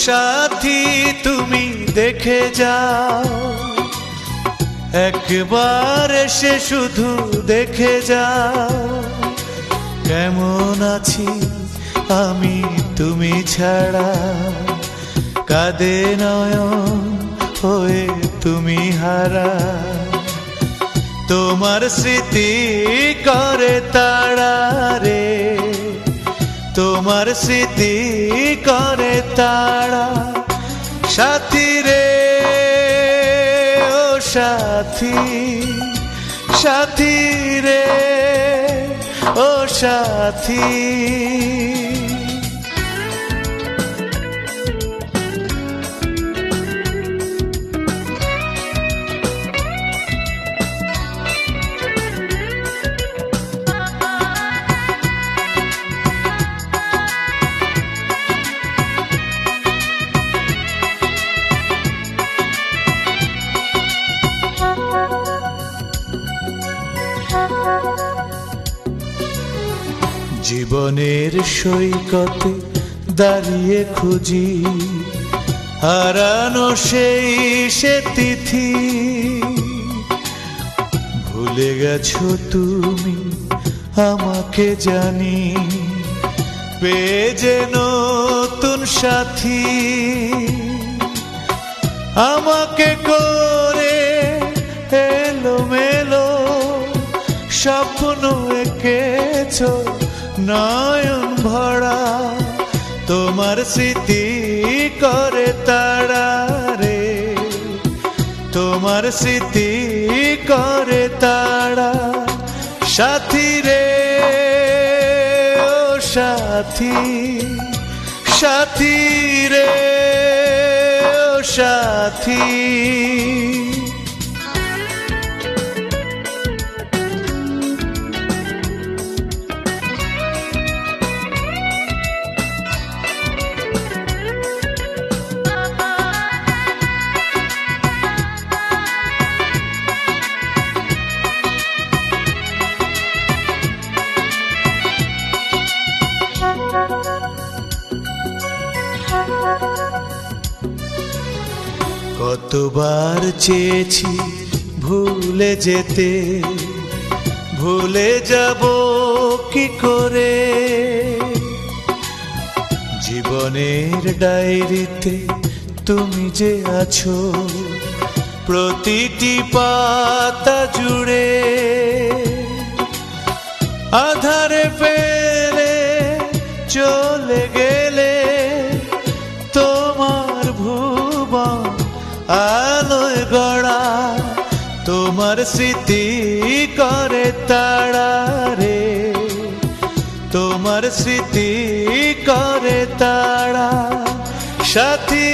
সাথী তুমি দেখে যাও, একবার এসে শুধু দেখে যাও, কেমন আছি আমি তুমি ছাড়া। কাঁদে নয়ন হয়ে তুমি হারা, তোমার স্মৃতি করে তাড়া রে, তোমার স্মৃতি করে তাড়া। সাথী রে ও সাথী, সাথী রে ও সাথী। জীবনের সৈকতে দাঁড়িয়ে খুঁজি হারানো সেই সে তিথি। ভুলে গেছো তুমি আমাকে জানি, পেয়ে যে নতুন সাথী। আমাকে করে এলোমেলো স্বপ্ন এঁকেছো নয়ন ভরা, তোমার স্মৃতি করে তাড়া রে, তোমার স্মৃতি করে তাড়া। সাথী রে ও সাথী, সাথী রে ও সাথী। কতবার চেয়েছি ভুলে যেতে, ভুলে যাব কি করে। জীবনের ডায়েরিতে তুমি যে আছো প্রতিটি পাতা জুড়ে। আধারে ফেলে চলে গেলে তোমার ভুবন আলোয় গড়া, তোমার স্মৃতি করে তাড়া রে, তোমার স্মৃতি করে তাড়া। সাথী